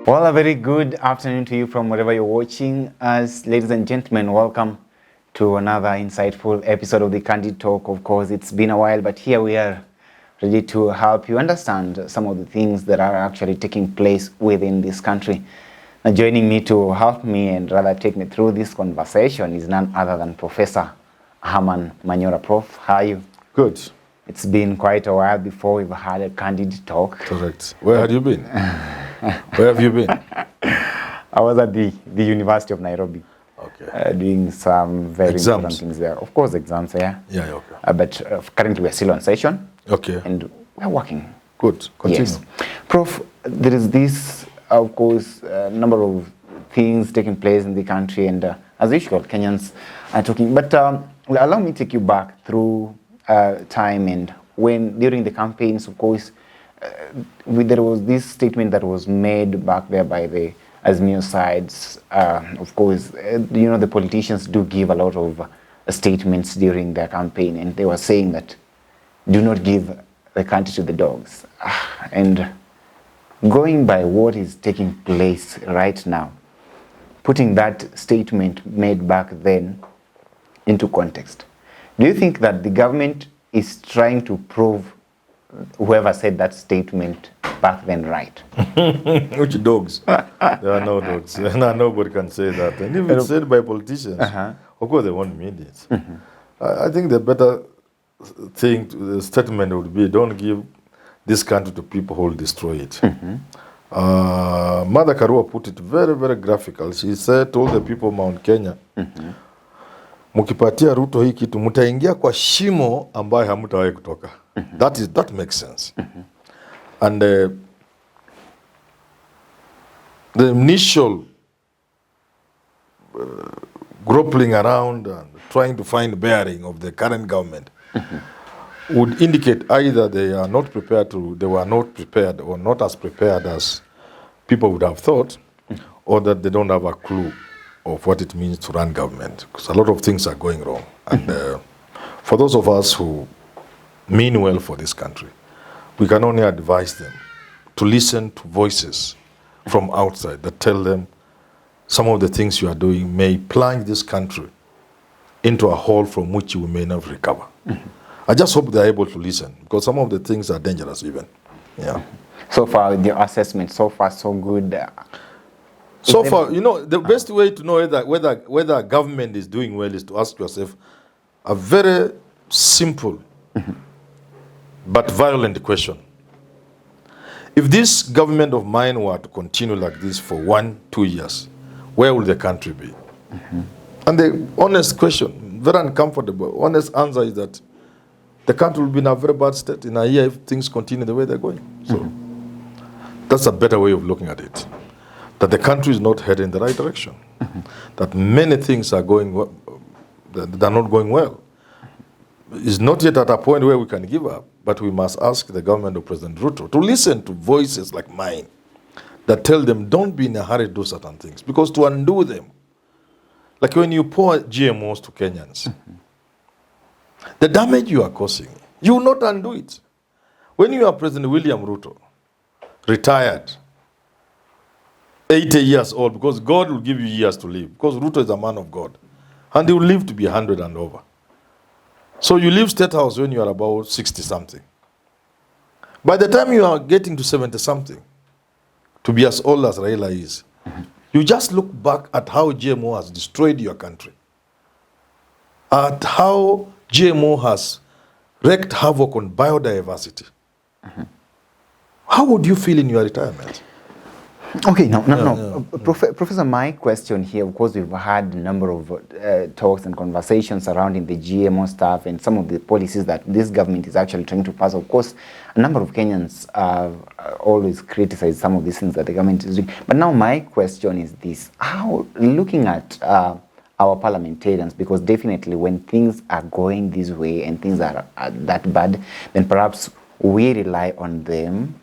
Well, a very good afternoon to you from wherever you're watching us. Ladies and gentlemen, welcome to another insightful episode of the Candid Talk. Of course, it's been a while, but here we are ready to help you understand some of the things that are actually taking place within this country. Now, joining me to help me and rather take me through this conversation is none other than Professor Herman Manyora. Prof, how are you? Good. It's been quite a while before we've had a Candid Talk. Correct. Where have you been? Where have you been? I was at the University of Nairobi. Okay. Doing some very Exams. important things there. Of course, exams, yeah. Yeah, okay. But currently we're still on session. Okay. And we're working. Good. Continue. Yes. Prof, there is this, of course, number of things taking place in the country, and as usual, Kenyans are talking. But allow me to take you back through time, and when during the campaigns, of course, there was this statement that was made back there by the Azimio sides. Of course, the politicians do give a lot of statements during their campaign, and they were saying that do not give the country to the dogs. And going by what is taking place right now, putting that statement made back then into context, do you think that the government is trying to prove whoever said that statement back then right? Which dogs? There are no dogs. Nobody can say that. And if it's said by politicians, of course they won't mean it. I think the better the statement would be, don't give this country to people who will destroy it. Mother Karua put it very, very graphical. She said, told the people of Mount Kenya, mukipatia Ruto hii kitu, mutaingia kwa shimo ambayo hamutawahi kutoka. That makes sense. And the initial groping around and trying to find bearing of the current government would indicate either they were not prepared or not as prepared as people would have thought, or that they don't have a clue of what it means to run government, because a lot of things are going wrong. And for those of us who mean well for this country, we can only advise them to listen to voices from outside that tell them some of the things you are doing may plunge this country into a hole from which you may not recover. I just hope they're able to listen, because some of the things are dangerous even. Yeah. So far, with your assessment, so far so good. So far, the best way to know whether a government is doing well is to ask yourself a very simple but violent question. If this government of mine were to continue like this for 1-2 years, where will the country be? And the honest question, very uncomfortable, honest answer is that the country will be in a very bad state in a year if things continue the way they're going. So that's a better way of looking at it. That the country is not heading in the right direction. That many things are going well, that are not going well. It's not yet at a point where we can give up, but we must ask the government of President Ruto to listen to voices like mine that tell them don't be in a hurry to do certain things, because to undo them, like when you pour GMOs to Kenyans, the damage you are causing, you will not undo it. When you are President William Ruto, retired, 80 years old, because God will give you years to live, because Ruto is a man of God, and he will live to be 100 and over. So you leave State House when you are about 60-something. By the time you are getting to 70-something, to be as old as Raila is, you just look back at how GMO has destroyed your country, at how GMO has wreaked havoc on biodiversity. How would you feel in your retirement? Okay, Professor, my question here, of course, we've had a number of talks and conversations surrounding the GMO stuff and some of the policies that this government is actually trying to pass. Of course, a number of Kenyans always criticize some of these things that the government is doing. But now my question is this: how, looking at our parliamentarians, because definitely when things are going this way and things are that bad, then perhaps we rely on them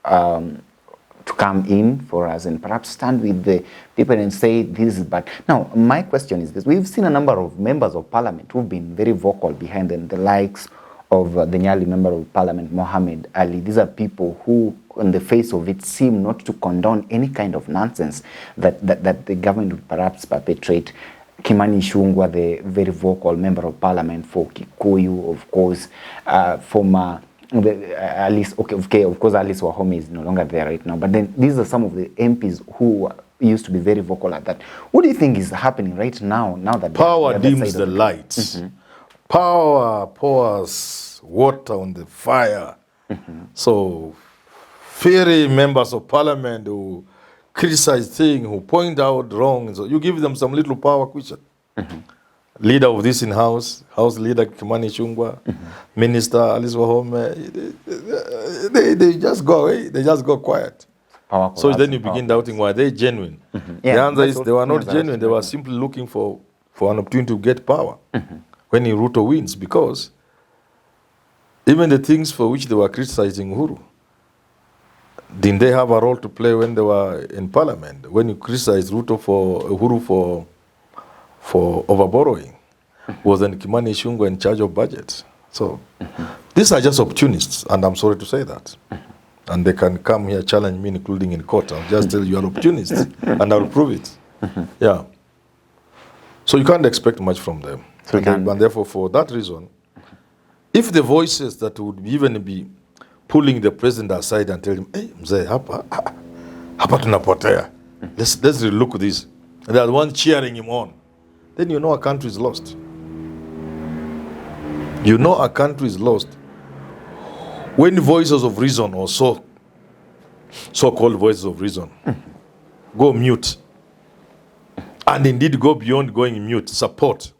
to come in for us and perhaps stand with the people and say this is bad. Now, my question is this. We've seen a number of members of parliament who've been very vocal behind them, the likes of the Nyali Member of Parliament, Mohammed Ali. These are people who, on the face of it, seem not to condone any kind of nonsense that the government would perhaps perpetrate. Kimani Ichung'wah, the very vocal Member of Parliament for Kikuyu, of course, former Alice, okay, of course, Alice Wahome is no longer there right now. But then these are some of the MPs who used to be very vocal at that. What do you think is happening right now? Now that power dims the lights, power pours water on the fire. So, fiery members of parliament who criticize things, who point out wrongs, so you give them some little power question. Leader of this in-house, House Leader Kimani Ichung'wah, Minister Alice Wahome, they just go away, they just go quiet. So then you begin doubting, were they genuine? Yeah, the answer is they were not Kenyans genuine, they were simply looking for an opportunity to get power when Ruto wins, because even the things for which they were criticizing Uhuru, didn't they have a role to play when they were in parliament? When you criticize Uhuru for overborrowing, wasn't Kimani Ichung'wah in charge of budget? So these are just opportunists, and I'm sorry to say that. And they can come here, challenge me, including in court. I'll just tell you are opportunists, and I'll prove it. Yeah. So you can't expect much from them. So and therefore, for that reason, if the voices that would even be pulling the president aside and tell him, hey, mzee, hapa tunapotea. Let's relook this. And there's one cheering him on. Then you know a country is lost. You know a country is lost when voices of reason, or so-called voices of reason, go mute. And indeed go beyond going mute, support.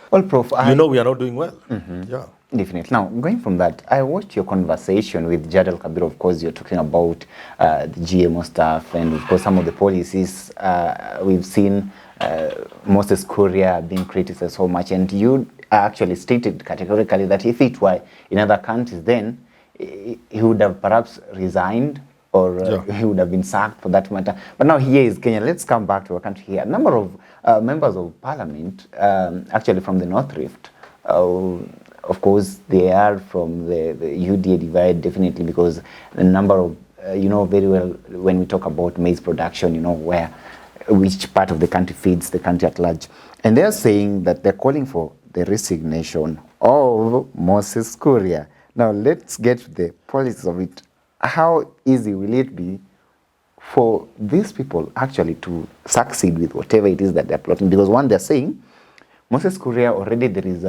Well, Prof, you know we are not doing well. Yeah. Definitely. Now, going from that, I watched your conversation with Jadel Kabir. Of course, you're talking about the GMO stuff and, of course, some of the policies we've seen. Moses Kuria being criticized so much, and you actually stated categorically that if it were in other countries, then he would have perhaps resigned, or he would have been sacked for that matter. But now here is Kenya. Let's come back to our country here. A number of members of parliament, actually from the North Rift, of course, they are from the UDA divide, definitely, because the number of, you know very well, when we talk about maize production, you know, which part of the country feeds the country at large. And they're saying that they're calling for the resignation of Moses Kuria. Now, let's get to the politics of it. How easy will it be for these people actually to succeed with whatever it is that they're plotting? Because one, they're saying, Moses Kuria, already there is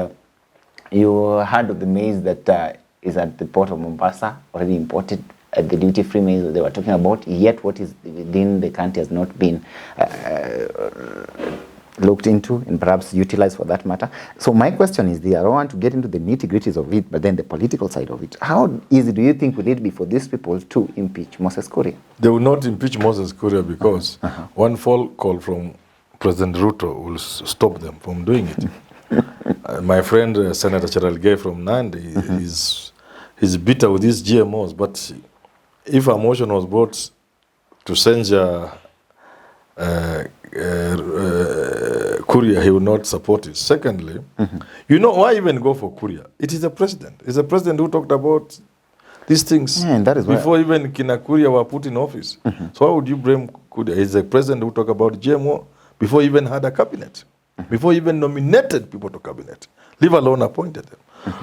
you heard of the maize that is at the port of Mombasa, already imported, the duty-free maize that they were talking about, yet what is within the country has not been looked into and perhaps utilized for that matter. So my question is I don't want to get into the nitty-gritties of it, but then the political side of it. How easy do you think would it be for these people to impeach Moses Kuria? They will not impeach Moses Kuria because one phone call from President Ruto will stop them from doing it. My friend Senator Cherargei from Nandi is bitter with these GMOs, but if a motion was brought to censure Kuria, he will not support it. Secondly, you know, why even go for Kuria? It is the president. It's the president who talked about these things that is before even Kina Kuria were put in office. So why would you blame Kuria? It's the president who talked about GMO before he even had a cabinet, before he even nominated people to cabinet, leave alone appointed them.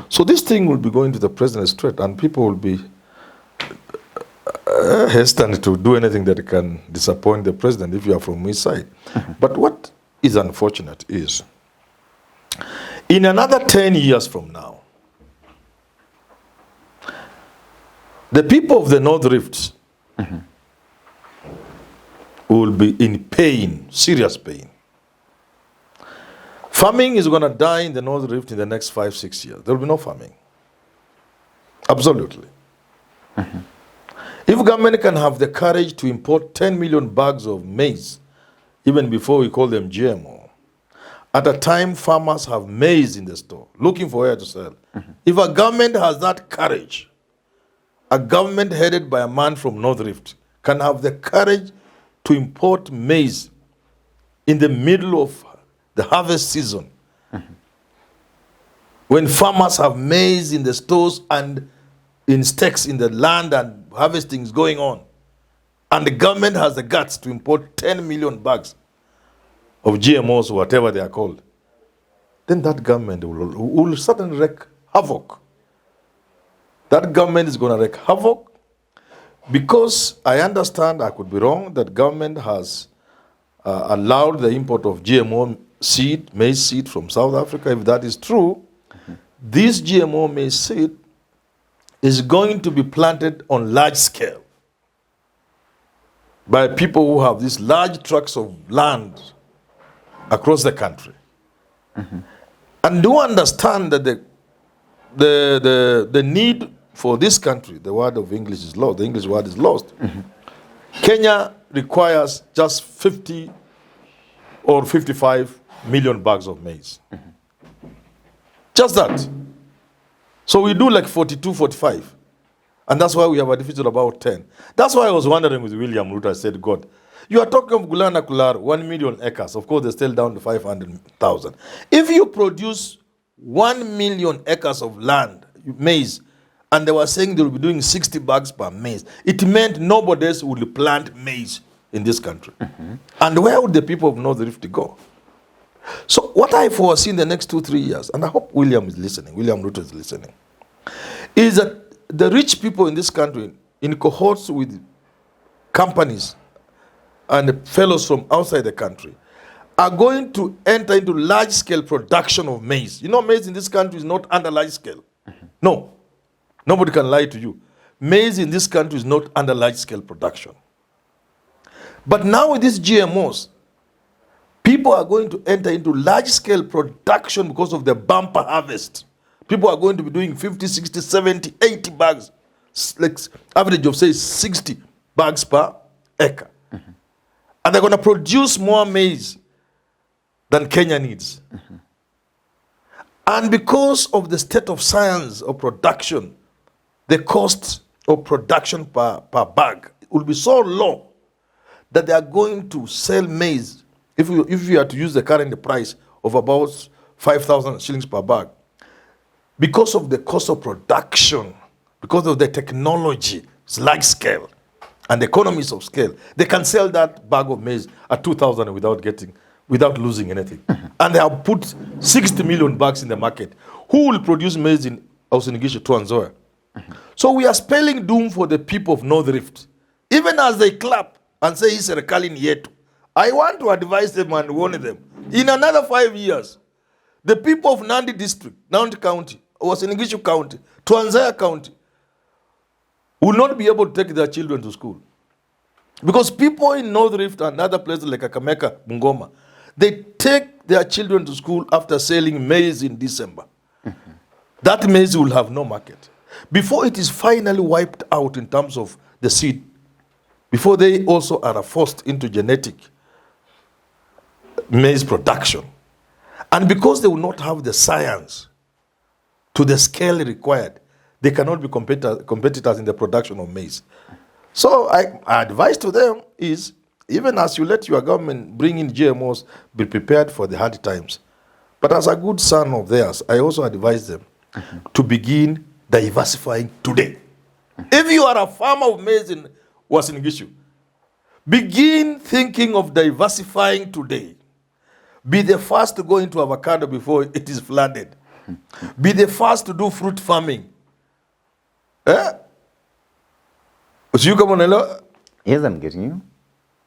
So this thing will be going to the president straight, and people will be hesitant to do anything that can disappoint the president if you are from his side. But what is unfortunate is, in another 10 years from now, the people of the North Rift will be in pain, serious pain. Farming is going to die in the North Rift in the next 5-6 years. There will be no farming. Absolutely. If government can have the courage to import 10 million bags of maize, even before we call them GMO, at a time farmers have maize in the store, looking for where to sell. If a government has that courage, a government headed by a man from North Rift can have the courage to import maize in the middle of the harvest season, When farmers have maize in the stores and in stacks in the land and harvesting is going on, and the government has the guts to import 10 million bags of GMOs, whatever they are called, then that government will certainly wreak havoc. That government is going to wreak havoc because I understand, I could be wrong, that government has allowed the import of GMO seed, maize seed from South Africa. If that is true, this GMO maize seed is going to be planted on large scale by people who have these large tracts of land across the country. And do understand that the need for this country, the word of English is lost, the English word is lost. Kenya requires just 50 or 55 million bags of maize. Just that. So we do like 42, 45. And that's why we have a deficit of about 10. That's why I was wondering with William Ruto, I said, God, you are talking of Gulana Kular, 1 million acres. Of course, they're still down to 500,000. If you produce 1 million acres of land, maize, and they were saying they will be doing 60 bags per maize, it meant nobody else would plant maize in this country. And where would the people of North Rift go? So what I foresee in the next 2-3 years, and I hope William is listening, William Ruto is listening, is that the rich people in this country, in cohorts with companies and fellows from outside the country, are going to enter into large-scale production of maize. You know, maize in this country is not under large scale. No. Nobody can lie to you. Maize in this country is not under large-scale production. But now with these GMOs, people are going to enter into large-scale production because of the bumper harvest. People are going to be doing 50, 60, 70, 80 bags, like average of, say, 60 bags per acre. And they're going to produce more maize than Kenya needs. And because of the state of science of production, the cost of production per bag will be so low that they are going to sell maize, if you are to use the current price of about 5,000 shillings per bag, because of the cost of production, because of the technology, it's large scale, and the economies of scale, they can sell that bag of maize at 2,000 without losing anything. And they have put 60 million bags in the market. Who will produce maize in Ausinigishu, Trans-Nzoia? So we are spelling doom for the people of North Rift. Even as they clap and say, "Serikali ni yetu," I want to advise them and warn them. In another 5 years, the people of Nandi District, Nandi County, Ausinigishu County, Trans-Nzoia County, will not be able to take their children to school. Because people in North Rift and other places like Kakamega, Bungoma, they take their children to school after selling maize in December. That maize will have no market. Before it is finally wiped out in terms of the seed, before they also are forced into genetic maize production, and because they will not have the science to the scale required, they cannot be competitors in the production of maize. So my advice to them is, even as you let your government bring in GMOs, be prepared for the hard times. But as a good son of theirs, I also advise them to begin diversifying today. If you are a farmer of maize in Wasinigishu, begin thinking of diversifying today. Be the first to go into avocado before it is flooded. Be the first to do fruit farming. Yes, I'm getting you.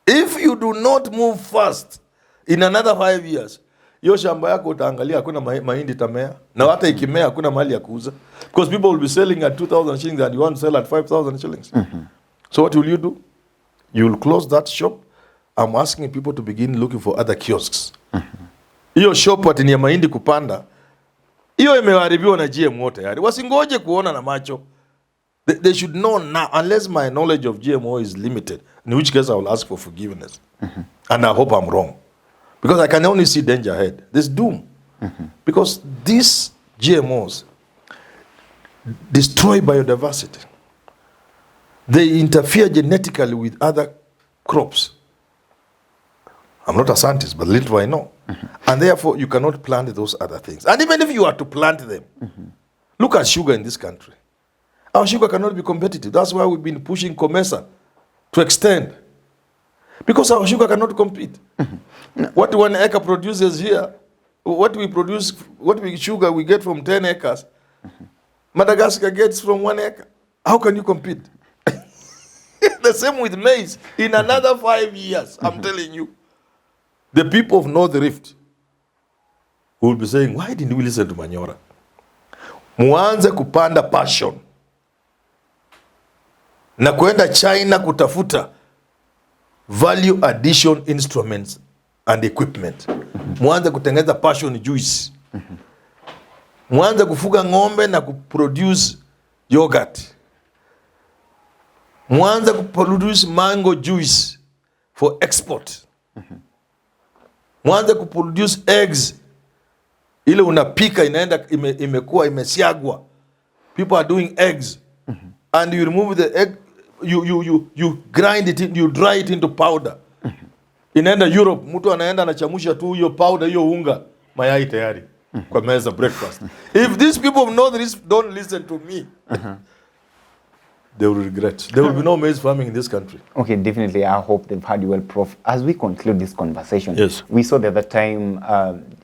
If you do not move fast in another 5 years, hiyo shamba yako utaangalia hakuna mahindi tamea, na hata ikimea hakuna mahali ya kuuza, because people will be selling at 2,000 shillings and you want to sell at 5,000 shillings. So what will you do? You will close that shop. I'm asking people to begin looking for other kiosks. Hiyo shop ati ni ya mahindi kupanda, hiyo imeharibiwa na GMO tayari. Wasingoje kuona na macho. They should know now, unless my knowledge of GMO is limited, in which case I will ask for forgiveness. And I hope I'm wrong. Because I can only see danger ahead. There's doom. Because these GMOs destroy biodiversity. They interfere genetically with other crops. I'm not a scientist, but little I know. And therefore, you cannot plant those other things. And even if you are to plant them, look at sugar in this country. Our sugar cannot be competitive. That's why we've been pushing COMESA to extend. Because our sugar cannot compete. What 1 acre produces here, what we produce, sugar we get from 10 acres, Madagascar gets from 1 acre. How can you compete? The same with maize. In another 5 years, I'm telling you, the people of North Rift will be saying, why didn't we listen to Manyora? Muanze kupanda passion. Na kuenda China kutafuta value addition instruments and equipment. Muanze kutengeneza passion juice. Muanze kufuga ng'ombe na kuproduce yogurt. Muanze kuproduce mango juice for export. Muanze kuproduce eggs. Ile unapika inaenda imekuwa imesiagwa. People are doing eggs. And you remove the egg, you grind it, you dry it into powder. Inaenda Europe, mtu anaenda anachamusha tu hiyo powder, hiyo unga, mayai tayari kwa meza breakfast. If these people of North East don't listen to me, they will regret. There will be no maize farming in this country. Okay, definitely. I hope they've heard you well, Prof. As we conclude this conversation, yes, we saw the other time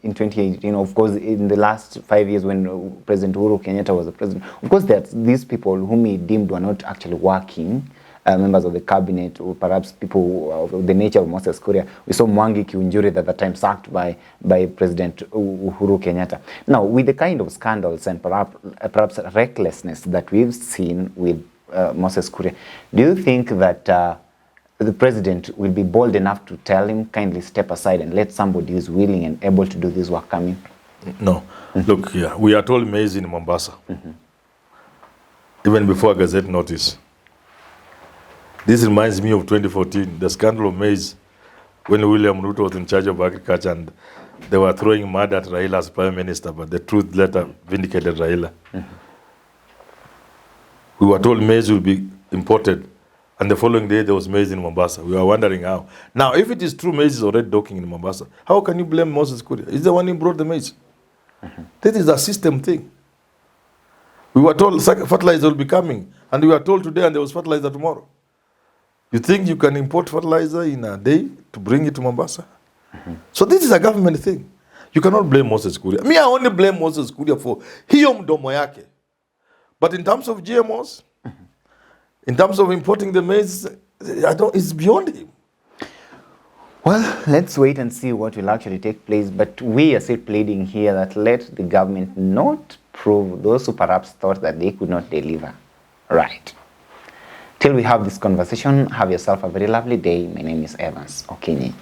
in 2018, of course, in the last 5 years when President Uhuru Kenyatta was the president, of course, there's these people whom he deemed were not actually working, members of the cabinet, or perhaps people of the nature of Moses Kuria. We saw Mwangi Kiunjuri at the time sacked by President Uhuru Kenyatta. Now, with the kind of scandals and perhaps recklessness that we've seen with Moses Kuria, do you think that the president will be bold enough to tell him, kindly step aside and let somebody who is willing and able to do this work come in? No. Look here, we are told maize in Mombasa, even before a Gazette notice. This reminds me of 2014, the scandal of maize, when William Ruto was in charge of agriculture and they were throwing mud at Raila as prime minister, but the truth later vindicated Raila. We were told maize will be imported, and the following day there was maize in Mombasa. We were wondering how. Now, if it is true maize is already docking in Mombasa, how can you blame Moses Kuria? He's the one who brought the maize. This is a system thing. We were told fertilizer will be coming, and we were told today and there was fertilizer tomorrow. You think you can import fertilizer in a day to bring it to Mombasa? So this is a government thing. You cannot blame Moses Kuria. Me, I only blame Moses Kuria for hiyo mdomo yake. But in terms of GMOs, in terms of importing the maize, it's beyond him. Well, let's wait and see what will actually take place. But we are still pleading here that let the government not prove those who perhaps thought that they could not deliver. Right. Till we have this conversation, have yourself a very lovely day. My name is Evans Okinyi.